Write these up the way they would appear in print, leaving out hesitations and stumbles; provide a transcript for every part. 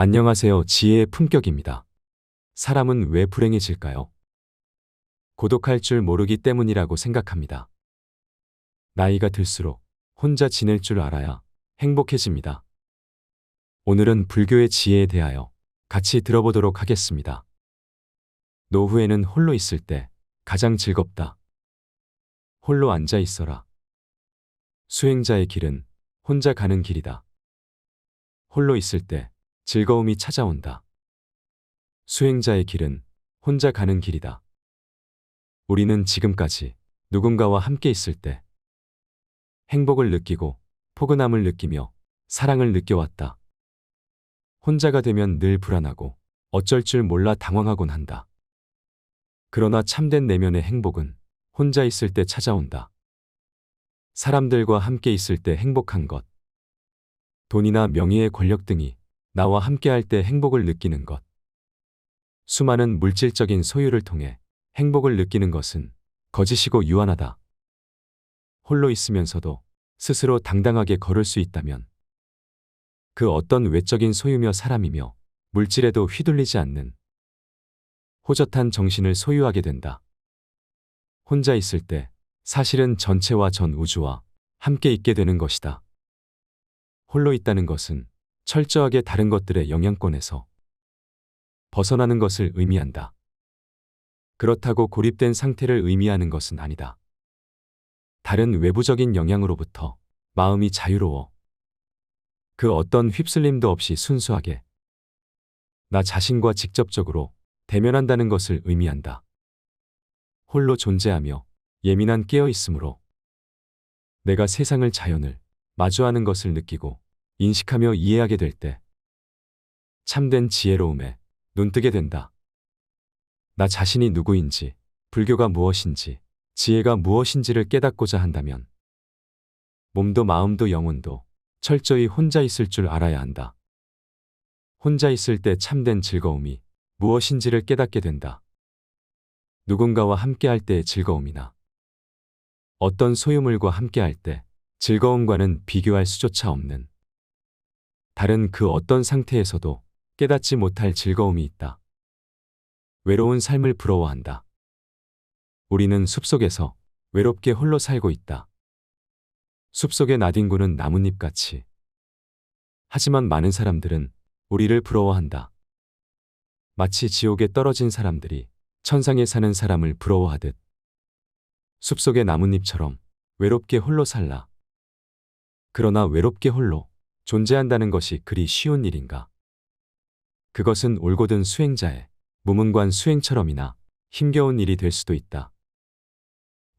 안녕하세요. 지혜의 품격입니다. 사람은 왜 불행해질까요? 고독할 줄 모르기 때문이라고 생각합니다. 나이가 들수록 혼자 지낼 줄 알아야 행복해집니다. 오늘은 불교의 지혜에 대하여 같이 들어보도록 하겠습니다. 노후에는 홀로 있을 때 가장 즐겁다. 홀로 앉아 있어라. 수행자의 길은 혼자 가는 길이다. 홀로 있을 때 즐거움이 찾아온다. 수행자의 길은 혼자 가는 길이다. 우리는 지금까지 누군가와 함께 있을 때 행복을 느끼고 포근함을 느끼며 사랑을 느껴왔다. 혼자가 되면 늘 불안하고 어쩔 줄 몰라 당황하곤 한다. 그러나 참된 내면의 행복은 혼자 있을 때 찾아온다. 사람들과 함께 있을 때 행복한 것, 돈이나 명예의 권력 등이 나와 함께할 때 행복을 느끼는 것, 수많은 물질적인 소유를 통해 행복을 느끼는 것은 거짓이고 유한하다. 홀로 있으면서도 스스로 당당하게 걸을 수 있다면 그 어떤 외적인 소유며 사람이며 물질에도 휘둘리지 않는 호젓한 정신을 소유하게 된다. 혼자 있을 때 사실은 전체와 전 우주와 함께 있게 되는 것이다. 홀로 있다는 것은 철저하게 다른 것들의 영향권에서 벗어나는 것을 의미한다. 그렇다고 고립된 상태를 의미하는 것은 아니다. 다른 외부적인 영향으로부터 마음이 자유로워 그 어떤 휩쓸림도 없이 순수하게 나 자신과 직접적으로 대면한다는 것을 의미한다. 홀로 존재하며 예민한 깨어있음으로 내가 세상을 자연을 마주하는 것을 느끼고 인식하며 이해하게 될 때 참된 지혜로움에 눈뜨게 된다. 나 자신이 누구인지, 불교가 무엇인지, 지혜가 무엇인지를 깨닫고자 한다면 몸도 마음도 영혼도 철저히 혼자 있을 줄 알아야 한다. 혼자 있을 때 참된 즐거움이 무엇인지를 깨닫게 된다. 누군가와 함께할 때의 즐거움이나 어떤 소유물과 함께할 때 즐거움과는 비교할 수조차 없는 다른 그 어떤 상태에서도 깨닫지 못할 즐거움이 있다. 외로운 삶을 부러워한다. 우리는 숲속에서 외롭게 홀로 살고 있다. 숲속의 나뒹구는 나뭇잎같이. 하지만 많은 사람들은 우리를 부러워한다. 마치 지옥에 떨어진 사람들이 천상에 사는 사람을 부러워하듯 숲속의 나뭇잎처럼 외롭게 홀로 살라. 그러나 외롭게 홀로 존재한다는 것이 그리 쉬운 일인가? 그것은 올곧은 수행자의 무문관 수행처럼이나 힘겨운 일이 될 수도 있다.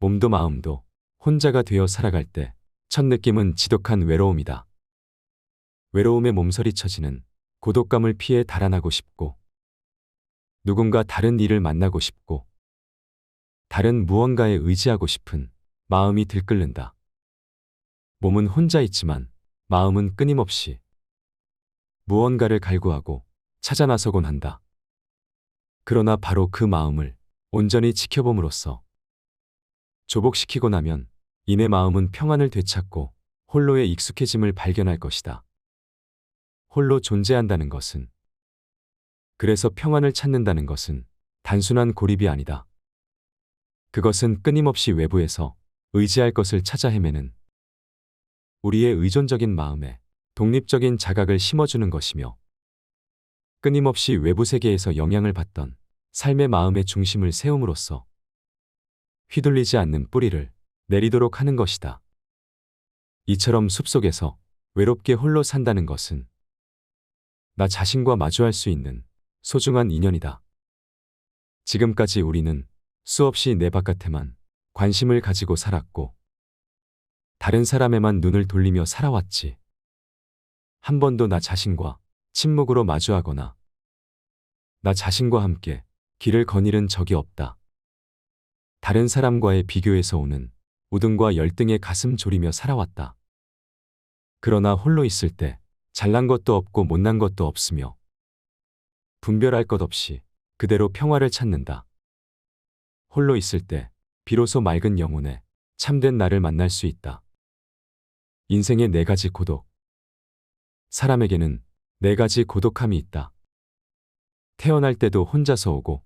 몸도 마음도 혼자가 되어 살아갈 때 첫 느낌은 지독한 외로움이다. 외로움에 몸서리쳐지는 고독감을 피해 달아나고 싶고 누군가 다른 이를 만나고 싶고 다른 무언가에 의지하고 싶은 마음이 들끓는다. 몸은 혼자 있지만 마음은 끊임없이 무언가를 갈구하고 찾아 나서곤 한다. 그러나 바로 그 마음을 온전히 지켜봄으로써 조복시키고 나면 이내 마음은 평안을 되찾고 홀로의 익숙해짐을 발견할 것이다. 홀로 존재한다는 것은, 그래서 평안을 찾는다는 것은 단순한 고립이 아니다. 그것은 끊임없이 외부에서 의지할 것을 찾아 헤매는 우리의 의존적인 마음에 독립적인 자각을 심어주는 것이며 끊임없이 외부 세계에서 영향을 받던 삶의 마음의 중심을 세움으로써 휘둘리지 않는 뿌리를 내리도록 하는 것이다. 이처럼 숲속에서 외롭게 홀로 산다는 것은 나 자신과 마주할 수 있는 소중한 인연이다. 지금까지 우리는 수없이 내 바깥에만 관심을 가지고 살았고 다른 사람에만 눈을 돌리며 살아왔지. 한 번도 나 자신과 침묵으로 마주하거나 나 자신과 함께 길을 거닐은 적이 없다. 다른 사람과의 비교에서 오는 우등과 열등에 가슴 졸이며 살아왔다. 그러나 홀로 있을 때 잘난 것도 없고 못난 것도 없으며 분별할 것 없이 그대로 평화를 찾는다. 홀로 있을 때 비로소 맑은 영혼에 참된 나를 만날 수 있다. 인생의 4가지 고독. 사람에게는 네 가지 고독함이 있다. 태어날 때도 혼자서 오고,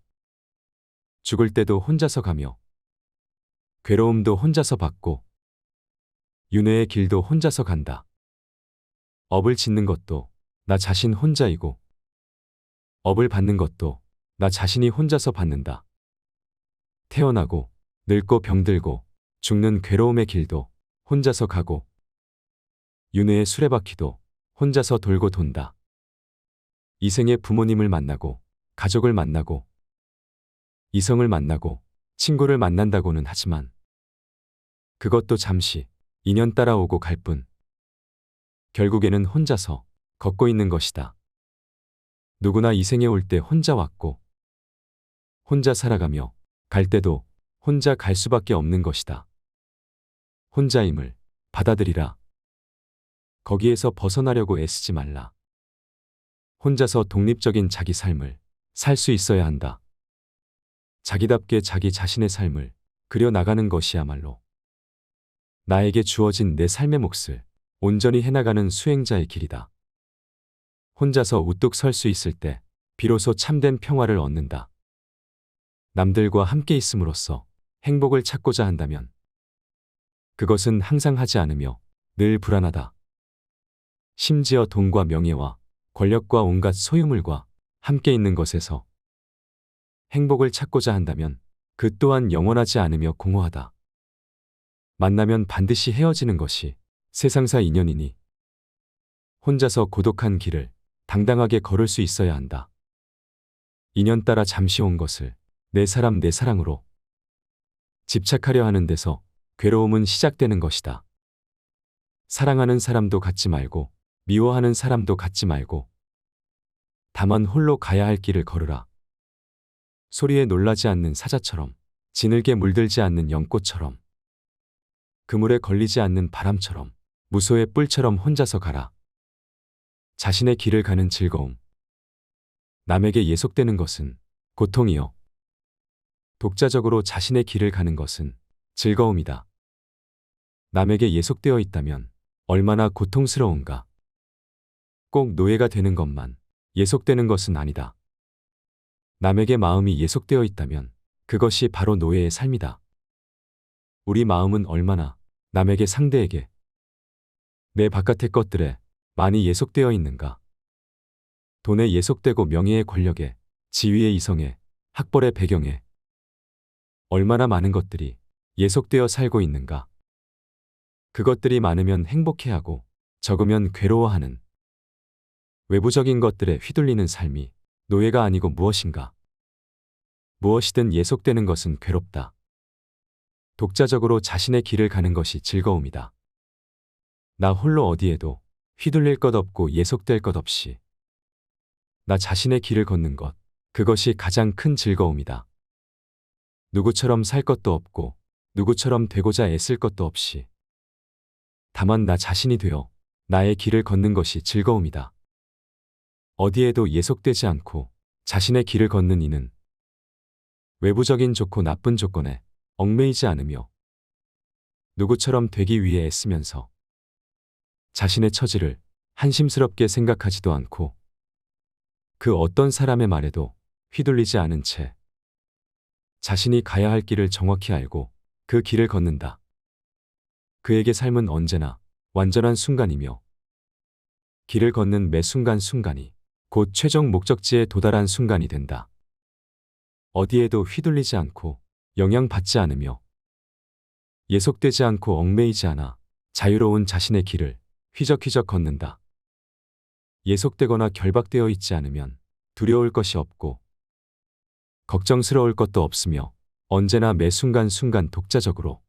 죽을 때도 혼자서 가며, 괴로움도 혼자서 받고, 윤회의 길도 혼자서 간다. 업을 짓는 것도 나 자신 혼자이고, 업을 받는 것도 나 자신이 혼자서 받는다. 태어나고, 늙고 병들고, 죽는 괴로움의 길도 혼자서 가고, 윤회의 수레바퀴도 혼자서 돌고 돈다. 이 생에 부모님을 만나고, 가족을 만나고, 이성을 만나고, 친구를 만난다고는 하지만, 그것도 잠시 인연 따라오고 갈 뿐. 결국에는 혼자서 걷고 있는 것이다. 누구나 이 생에 올 때 혼자 왔고, 혼자 살아가며 갈 때도 혼자 갈 수밖에 없는 것이다. 혼자임을 받아들이라. 거기에서 벗어나려고 애쓰지 말라. 혼자서 독립적인 자기 삶을 살 수 있어야 한다. 자기답게 자기 자신의 삶을 그려나가는 것이야말로 나에게 주어진 내 삶의 몫을 온전히 해나가는 수행자의 길이다. 혼자서 우뚝 설 수 있을 때 비로소 참된 평화를 얻는다. 남들과 함께 있음으로써 행복을 찾고자 한다면 그것은 항상 하지 않으며 늘 불안하다. 심지어 돈과 명예와 권력과 온갖 소유물과 함께 있는 것에서 행복을 찾고자 한다면 그 또한 영원하지 않으며 공허하다. 만나면 반드시 헤어지는 것이 세상사 인연이니 혼자서 고독한 길을 당당하게 걸을 수 있어야 한다. 인연 따라 잠시 온 것을 내 사람 내 사랑으로 집착하려 하는 데서 괴로움은 시작되는 것이다. 사랑하는 사람도 갖지 말고 미워하는 사람도 갖지 말고 다만 홀로 가야 할 길을 걸으라. 소리에 놀라지 않는 사자처럼, 지늘게 물들지 않는 연꽃처럼, 그물에 걸리지 않는 바람처럼, 무소의 뿔처럼 혼자서 가라. 자신의 길을 가는 즐거움. 남에게 예속되는 것은 고통이요. 독자적으로 자신의 길을 가는 것은 즐거움이다. 남에게 예속되어 있다면 얼마나 고통스러운가. 꼭 노예가 되는 것만 예속되는 것은 아니다. 남에게 마음이 예속되어 있다면 그것이 바로 노예의 삶이다. 우리 마음은 얼마나 남에게 상대에게 내 바깥의 것들에 많이 예속되어 있는가. 돈에 예속되고 명예의 권력에, 지위의 이성에, 학벌의 배경에 얼마나 많은 것들이 예속되어 살고 있는가. 그것들이 많으면 행복해하고 적으면 괴로워하는 외부적인 것들에 휘둘리는 삶이 노예가 아니고 무엇인가. 무엇이든 예속되는 것은 괴롭다. 독자적으로 자신의 길을 가는 것이 즐거움이다. 나 홀로 어디에도 휘둘릴 것 없고 예속될 것 없이 나 자신의 길을 걷는 것, 그것이 가장 큰 즐거움이다. 누구처럼 살 것도 없고 누구처럼 되고자 애쓸 것도 없이 다만 나 자신이 되어 나의 길을 걷는 것이 즐거움이다. 어디에도 예속되지 않고 자신의 길을 걷는 이는 외부적인 좋고 나쁜 조건에 얽매이지 않으며 누구처럼 되기 위해 애쓰면서 자신의 처지를 한심스럽게 생각하지도 않고 그 어떤 사람의 말에도 휘둘리지 않은 채 자신이 가야 할 길을 정확히 알고 그 길을 걷는다. 그에게 삶은 언제나 완전한 순간이며 길을 걷는 매 순간순간이 곧 최종 목적지에 도달한 순간이 된다. 어디에도 휘둘리지 않고 영향받지 않으며 예속되지 않고 얽매이지 않아 자유로운 자신의 길을 휘적휘적 걷는다. 예속되거나 결박되어 있지 않으면 두려울 것이 없고 걱정스러울 것도 없으며 언제나 매 순간순간 독자적으로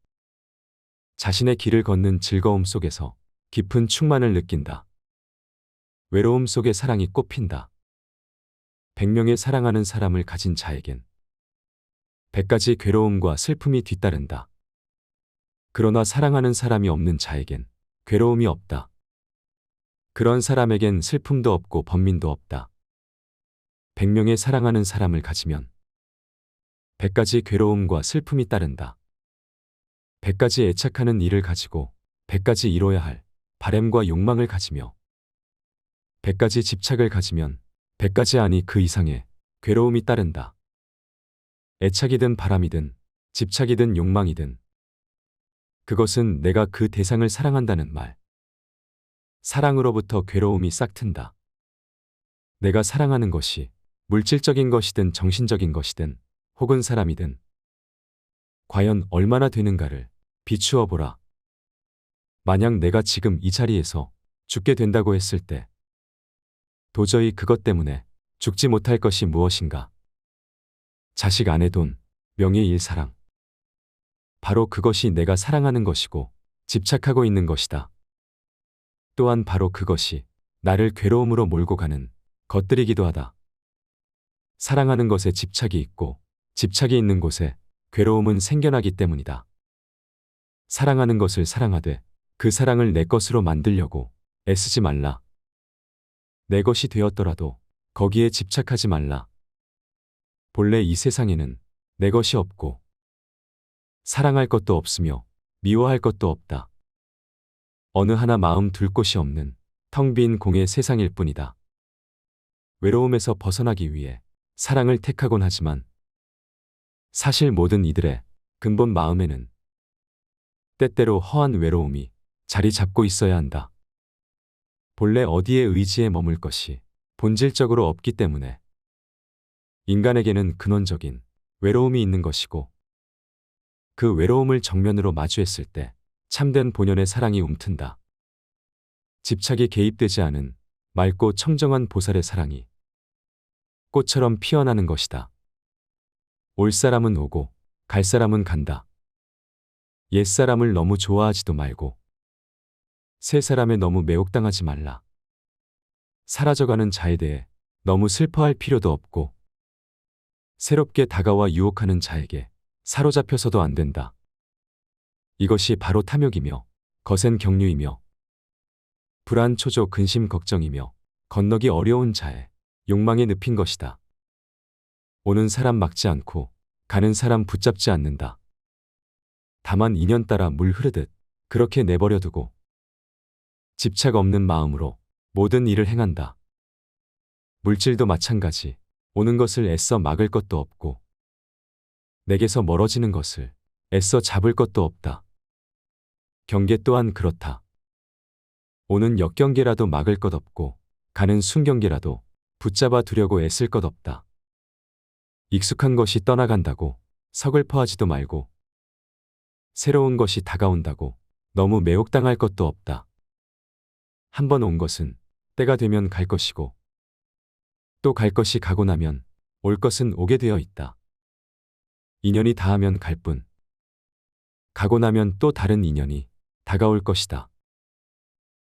자신의 길을 걷는 즐거움 속에서 깊은 충만을 느낀다. 외로움 속에 사랑이 꽃핀다. 100명의 사랑하는 사람을 가진 자에겐 100가지 괴로움과 슬픔이 뒤따른다. 그러나 사랑하는 사람이 없는 자에겐 괴로움이 없다. 그런 사람에겐 슬픔도 없고 번민도 없다. 100명의 사랑하는 사람을 가지면 100가지 괴로움과 슬픔이 따른다. 100가지 애착하는 일을 가지고 100가지 이뤄야 할 바램과 욕망을 가지며 100가지 집착을 가지면 100가지 아니 그 이상의 괴로움이 따른다. 애착이든 바람이든 집착이든 욕망이든 그것은 내가 그 대상을 사랑한다는 말. 사랑으로부터 괴로움이 싹튼다. 내가 사랑하는 것이 물질적인 것이든 정신적인 것이든 혹은 사람이든 과연 얼마나 되는가를 비추어 보라. 만약 내가 지금 이 자리에서 죽게 된다고 했을 때 도저히 그것 때문에 죽지 못할 것이 무엇인가? 자식, 아내, 돈, 명예, 일, 사랑. 바로 그것이 내가 사랑하는 것이고 집착하고 있는 것이다. 또한 바로 그것이 나를 괴로움으로 몰고 가는 것들이기도 하다. 사랑하는 것에 집착이 있고 집착이 있는 곳에 괴로움은 생겨나기 때문이다. 사랑하는 것을 사랑하되 그 사랑을 내 것으로 만들려고 애쓰지 말라. 내 것이 되었더라도 거기에 집착하지 말라. 본래 이 세상에는 내 것이 없고 사랑할 것도 없으며 미워할 것도 없다. 어느 하나 마음 둘 곳이 없는 텅 빈 공의 세상일 뿐이다. 외로움에서 벗어나기 위해 사랑을 택하곤 하지만 사실 모든 이들의 근본 마음에는 때때로 허한 외로움이 자리 잡고 있어야 한다. 본래 어디에 의지에 머물 것이 본질적으로 없기 때문에 인간에게는 근원적인 외로움이 있는 것이고 그 외로움을 정면으로 마주했을 때 참된 본연의 사랑이 움튼다. 집착이 개입되지 않은 맑고 청정한 보살의 사랑이 꽃처럼 피어나는 것이다. 올 사람은 오고 갈 사람은 간다. 옛 사람을 너무 좋아하지도 말고 새 사람에 너무 매혹당하지 말라. 사라져가는 자에 대해 너무 슬퍼할 필요도 없고 새롭게 다가와 유혹하는 자에게 사로잡혀서도 안 된다. 이것이 바로 탐욕이며 거센 경륜이며 불안, 초조, 근심, 걱정이며 건너기 어려운 자의 욕망에 늪인 것이다. 오는 사람 막지 않고 가는 사람 붙잡지 않는다. 다만 인연 따라 물 흐르듯 그렇게 내버려 두고 집착 없는 마음으로 모든 일을 행한다. 물질도 마찬가지. 오는 것을 애써 막을 것도 없고 내게서 멀어지는 것을 애써 잡을 것도 없다. 경계 또한 그렇다. 오는 역경계라도 막을 것 없고 가는 순경계라도 붙잡아 두려고 애쓸 것 없다. 익숙한 것이 떠나간다고 서글퍼하지도 말고 새로운 것이 다가온다고 너무 매혹당할 것도 없다. 한 번 온 것은 때가 되면 갈 것이고 또 갈 것이 가고 나면 올 것은 오게 되어 있다. 인연이 닿으면 갈 뿐. 가고 나면 또 다른 인연이 다가올 것이다.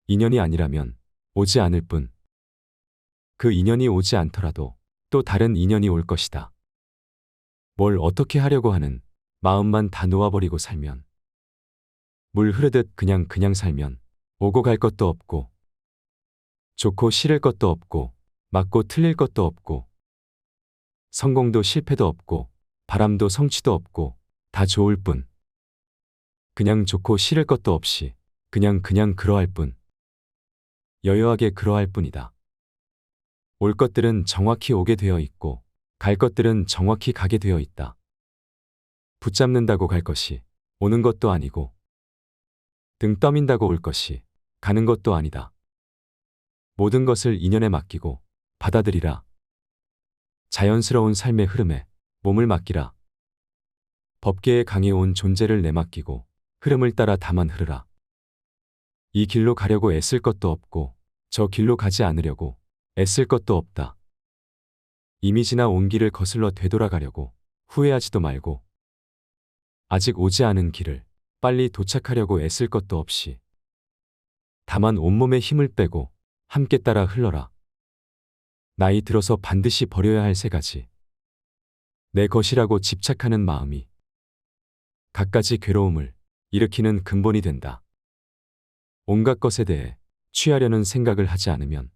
인연이 아니라면 오지 않을 뿐. 그 인연이 오지 않더라도 또 다른 인연이 올 것이다. 뭘 어떻게 하려고 하는 마음만 다 놓아버리고 살면 물 흐르듯 그냥 살면 오고 갈 것도 없고 좋고 싫을 것도 없고 맞고 틀릴 것도 없고 성공도 실패도 없고 바람도 성취도 없고 다 좋을 뿐. 그냥 좋고 싫을 것도 없이 그냥 그러할 뿐. 여유하게 그러할 뿐이다. 올 것들은 정확히 오게 되어 있고 갈 것들은 정확히 가게 되어 있다. 붙잡는다고 갈 것이 오는 것도 아니고 등 떠민다고 올 것이 가는 것도 아니다. 모든 것을 인연에 맡기고 받아들이라. 자연스러운 삶의 흐름에 몸을 맡기라. 법계에 강해온 존재를 내맡기고 흐름을 따라 다만 흐르라. 이 길로 가려고 애쓸 것도 없고 저 길로 가지 않으려고 애쓸 것도 없다. 이미 지나 온 길을 거슬러 되돌아가려고 후회하지도 말고 아직 오지 않은 길을 빨리 도착하려고 애쓸 것도 없이 다만 온몸에 힘을 빼고 함께 따라 흘러라. 나이 들어서 반드시 버려야 할 세 가지. 내 것이라고 집착하는 마음이 갖가지 괴로움을 일으키는 근본이 된다. 온갖 것에 대해 취하려는 생각을 하지 않으면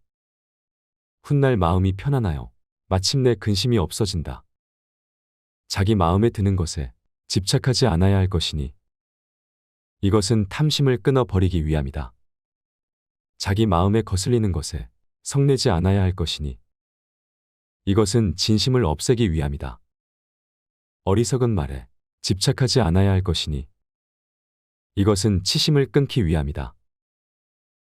훗날 마음이 편안하여 마침내 근심이 없어진다. 자기 마음에 드는 것에 집착하지 않아야 할 것이니 이것은 탐심을 끊어버리기 위함이다. 자기 마음에 거슬리는 것에 성내지 않아야 할 것이니 이것은 진심을 없애기 위함이다. 어리석은 말에 집착하지 않아야 할 것이니 이것은 치심을 끊기 위함이다.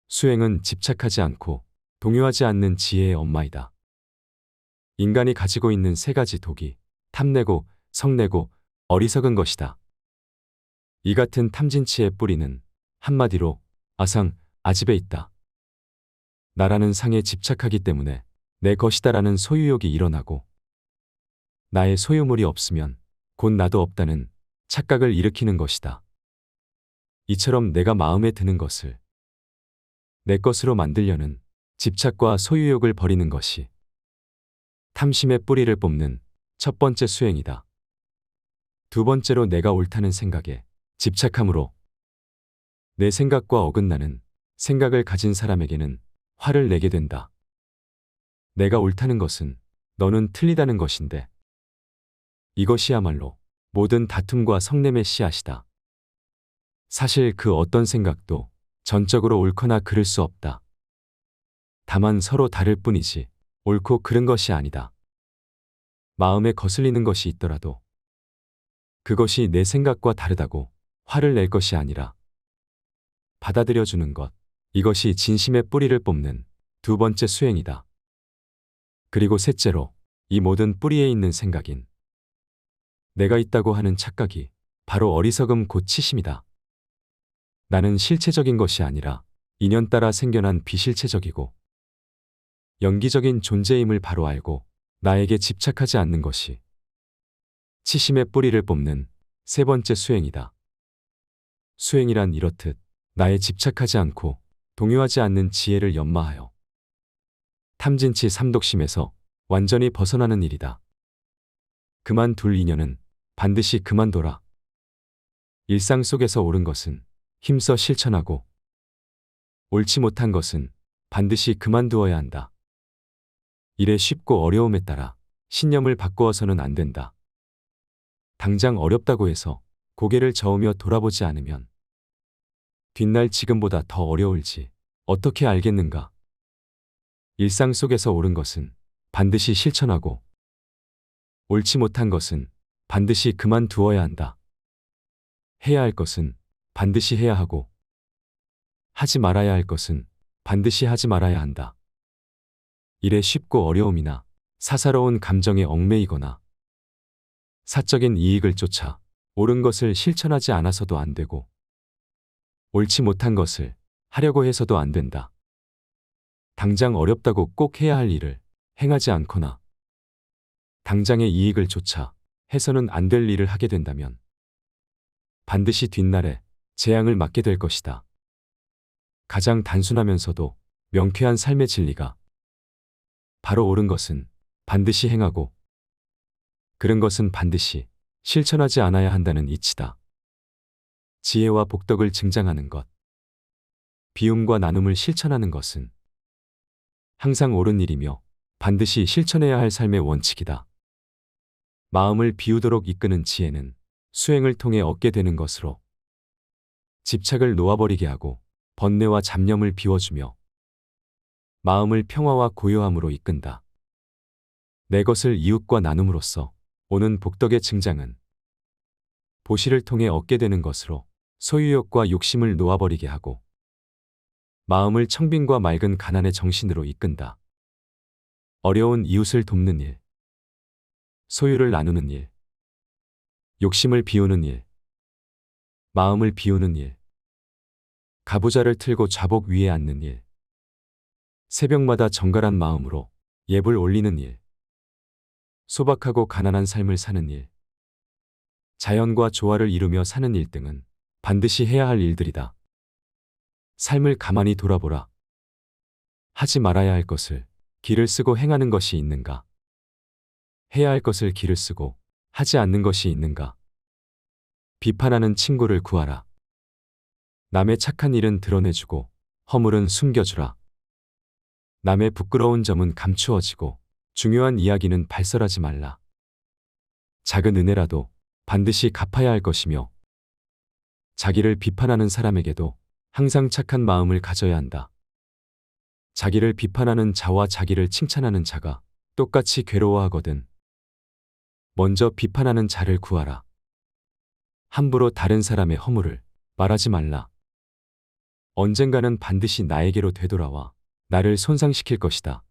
수행은 집착하지 않고 동요하지 않는 지혜의 엄마이다. 인간이 가지고 있는 세 가지 독이 탐내고 성내고 어리석은 것이다. 이 같은 탐진치의 뿌리는 한마디로 아상, 아집에 있다. 나라는 상에 집착하기 때문에 내 것이다라는 소유욕이 일어나고 나의 소유물이 없으면 곧 나도 없다는 착각을 일으키는 것이다. 이처럼 내가 마음에 드는 것을 내 것으로 만들려는 집착과 소유욕을 버리는 것이 탐심의 뿌리를 뽑는 첫 번째 수행이다. 두 번째로 내가 옳다는 생각에 집착함으로 내 생각과 어긋나는 생각을 가진 사람에게는 화를 내게 된다. 내가 옳다는 것은 너는 틀리다는 것인데 이것이야말로 모든 다툼과 성냄의 씨앗이다. 사실 그 어떤 생각도 전적으로 옳거나 그를 수 없다. 다만 서로 다를 뿐이지 옳고 그른 것이 아니다. 마음에 거슬리는 것이 있더라도 그것이 내 생각과 다르다고 화를 낼 것이 아니라 받아들여주는 것, 이것이 진심의 뿌리를 뽑는 두 번째 수행이다. 그리고 셋째로 이 모든 뿌리에 있는 생각인 내가 있다고 하는 착각이 바로 어리석음 곧 치심이다. 나는 실체적인 것이 아니라 인연 따라 생겨난 비실체적이고 연기적인 존재임을 바로 알고 나에게 집착하지 않는 것이 치심의 뿌리를 뽑는 세 번째 수행이다. 수행이란 이렇듯 나에 집착하지 않고 동요하지 않는 지혜를 연마하여 탐진치 삼독심에서 완전히 벗어나는 일이다. 그만둘 인연은 반드시 그만둬라. 일상 속에서 옳은 것은 힘써 실천하고 옳지 못한 것은 반드시 그만두어야 한다. 일의 쉽고 어려움에 따라 신념을 바꾸어서는 안 된다. 당장 어렵다고 해서 고개를 저으며 돌아보지 않으면 뒷날 지금보다 더 어려울지 어떻게 알겠는가? 일상 속에서 옳은 것은 반드시 실천하고 옳지 못한 것은 반드시 그만두어야 한다. 해야 할 것은 반드시 해야 하고 하지 말아야 할 것은 반드시 하지 말아야 한다. 일의 쉽고 어려움이나 사사로운 감정에 얽매이거나 사적인 이익을 쫓아 옳은 것을 실천하지 않아서도 안 되고 옳지 못한 것을 하려고 해서도 안 된다. 당장 어렵다고 꼭 해야 할 일을 행하지 않거나 당장의 이익을 쫓아 해서는 안 될 일을 하게 된다면 반드시 뒷날에 재앙을 맞게 될 것이다. 가장 단순하면서도 명쾌한 삶의 진리가 바로 옳은 것은 반드시 행하고 그른 것은 반드시 실천하지 않아야 한다는 이치다. 지혜와 복덕을 증장하는 것, 비움과 나눔을 실천하는 것은 항상 옳은 일이며 반드시 실천해야 할 삶의 원칙이다. 마음을 비우도록 이끄는 지혜는 수행을 통해 얻게 되는 것으로 집착을 놓아버리게 하고 번뇌와 잡념을 비워주며 마음을 평화와 고요함으로 이끈다. 내 것을 이웃과 나눔으로써 오는 복덕의 증장은 보시를 통해 얻게 되는 것으로 소유욕과 욕심을 놓아버리게 하고 마음을 청빈과 맑은 가난의 정신으로 이끈다. 어려운 이웃을 돕는 일, 소유를 나누는 일, 욕심을 비우는 일, 마음을 비우는 일, 가부좌를 틀고 좌복 위에 앉는 일, 새벽마다 정갈한 마음으로 예불 올리는 일, 소박하고 가난한 삶을 사는 일, 자연과 조화를 이루며 사는 일 등은 반드시 해야 할 일들이다. 삶을 가만히 돌아보라. 하지 말아야 할 것을 기를 쓰고 행하는 것이 있는가? 해야 할 것을 기를 쓰고 하지 않는 것이 있는가? 비판하는 친구를 구하라. 남의 착한 일은 드러내주고 허물은 숨겨주라. 남의 부끄러운 점은 감추어지고 중요한 이야기는 발설하지 말라. 작은 은혜라도 반드시 갚아야 할 것이며 자기를 비판하는 사람에게도 항상 착한 마음을 가져야 한다. 자기를 비판하는 자와 자기를 칭찬하는 자가 똑같이 괴로워하거든. 먼저 비판하는 자를 구하라. 함부로 다른 사람의 허물을 말하지 말라. 언젠가는 반드시 나에게로 되돌아와 나를 손상시킬 것이다.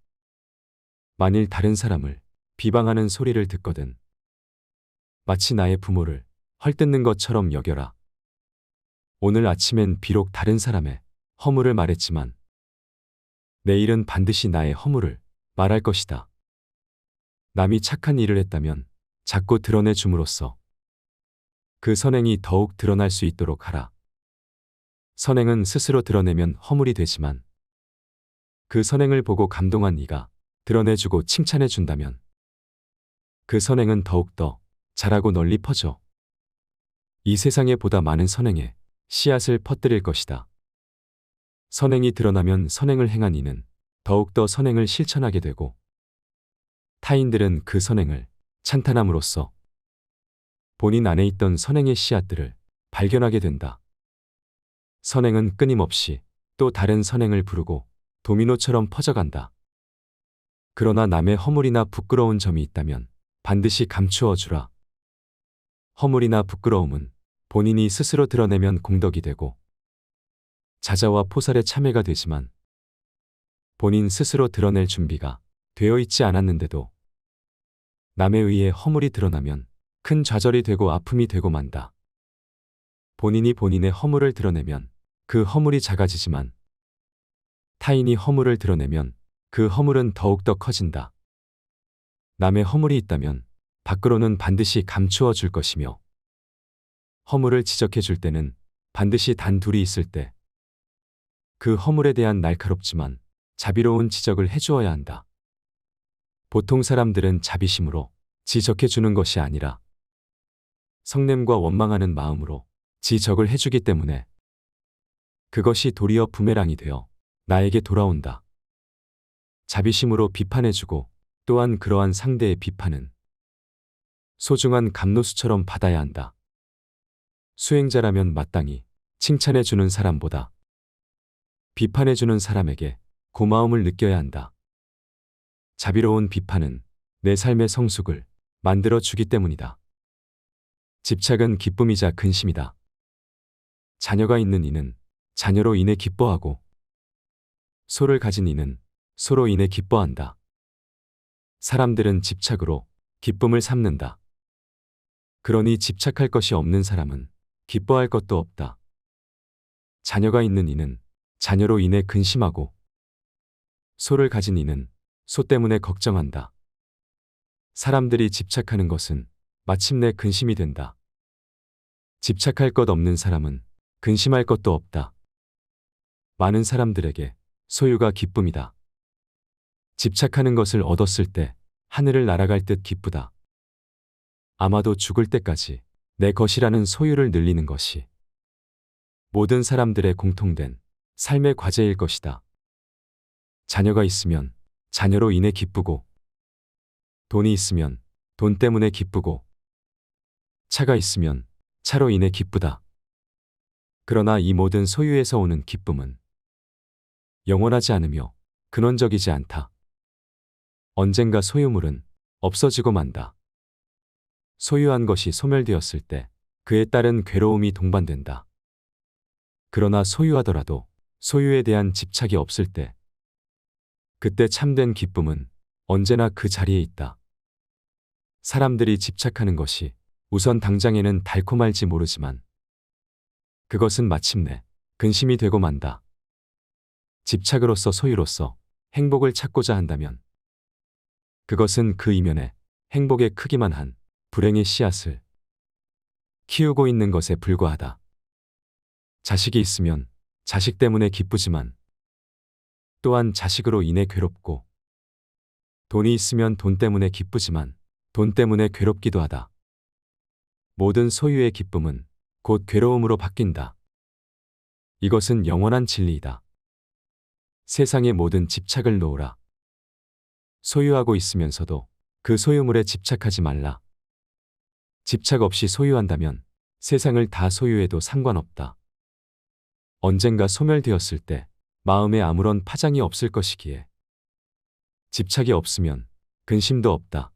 만일 다른 사람을 비방하는 소리를 듣거든 마치 나의 부모를 헐뜯는 것처럼 여겨라. 오늘 아침엔 비록 다른 사람의 허물을 말했지만 내일은 반드시 나의 허물을 말할 것이다. 남이 착한 일을 했다면 자꾸 드러내 줌으로써 그 선행이 더욱 드러날 수 있도록 하라. 선행은 스스로 드러내면 허물이 되지만 그 선행을 보고 감동한 이가 드러내주고 칭찬해준다면 그 선행은 더욱더 자라고 널리 퍼져 이 세상에 보다 많은 선행에 씨앗을 퍼뜨릴 것이다. 선행이 드러나면 선행을 행한 이는 더욱더 선행을 실천하게 되고 타인들은 그 선행을 찬탄함으로써 본인 안에 있던 선행의 씨앗들을 발견하게 된다. 선행은 끊임없이 또 다른 선행을 부르고 도미노처럼 퍼져간다. 그러나 남의 허물이나 부끄러운 점이 있다면 반드시 감추어 주라. 허물이나 부끄러움은 본인이 스스로 드러내면 공덕이 되고 자자와 포살의 참회가 되지만 본인 스스로 드러낼 준비가 되어 있지 않았는데도 남에 의해 허물이 드러나면 큰 좌절이 되고 아픔이 되고 만다. 본인이 본인의 허물을 드러내면 그 허물이 작아지지만 타인이 허물을 드러내면 그 허물은 더욱더 커진다. 남의 허물이 있다면 밖으로는 반드시 감추어 줄 것이며 허물을 지적해 줄 때는 반드시 단 둘이 있을 때 그 허물에 대한 날카롭지만 자비로운 지적을 해주어야 한다. 보통 사람들은 자비심으로 지적해 주는 것이 아니라 성냄과 원망하는 마음으로 지적을 해주기 때문에 그것이 도리어 부메랑이 되어 나에게 돌아온다. 자비심으로 비판해주고 또한 그러한 상대의 비판은 소중한 감로수처럼 받아야 한다. 수행자라면 마땅히 칭찬해주는 사람보다 비판해주는 사람에게 고마움을 느껴야 한다. 자비로운 비판은 내 삶의 성숙을 만들어 주기 때문이다. 집착은 기쁨이자 근심이다. 자녀가 있는 이는 자녀로 인해 기뻐하고 소를 가진 이는 소로 인해 기뻐한다. 사람들은 집착으로 기쁨을 삼는다. 그러니 집착할 것이 없는 사람은 기뻐할 것도 없다. 자녀가 있는 이는 자녀로 인해 근심하고 소를 가진 이는 소 때문에 걱정한다. 사람들이 집착하는 것은 마침내 근심이 된다. 집착할 것 없는 사람은 근심할 것도 없다. 많은 사람들에게 소유가 기쁨이다. 집착하는 것을 얻었을 때 하늘을 날아갈 듯 기쁘다. 아마도 죽을 때까지 내 것이라는 소유를 늘리는 것이 모든 사람들의 공통된 삶의 과제일 것이다. 자녀가 있으면 자녀로 인해 기쁘고 돈이 있으면 돈 때문에 기쁘고 차가 있으면 차로 인해 기쁘다. 그러나 이 모든 소유에서 오는 기쁨은 영원하지 않으며 근원적이지 않다. 언젠가 소유물은 없어지고 만다. 소유한 것이 소멸되었을 때 그에 따른 괴로움이 동반된다. 그러나 소유하더라도 소유에 대한 집착이 없을 때 그때 참된 기쁨은 언제나 그 자리에 있다. 사람들이 집착하는 것이 우선 당장에는 달콤할지 모르지만 그것은 마침내 근심이 되고 만다. 집착으로서 소유로서 행복을 찾고자 한다면 그것은 그 이면에 행복의 크기만 한 불행의 씨앗을 키우고 있는 것에 불과하다. 자식이 있으면 자식 때문에 기쁘지만 또한 자식으로 인해 괴롭고 돈이 있으면 돈 때문에 기쁘지만 돈 때문에 괴롭기도 하다. 모든 소유의 기쁨은 곧 괴로움으로 바뀐다. 이것은 영원한 진리이다. 세상의 모든 집착을 놓으라. 소유하고 있으면서도 그 소유물에 집착하지 말라. 집착 없이 소유한다면 세상을 다 소유해도 상관없다. 언젠가 소멸되었을 때 마음에 아무런 파장이 없을 것이기에. 집착이 없으면 근심도 없다.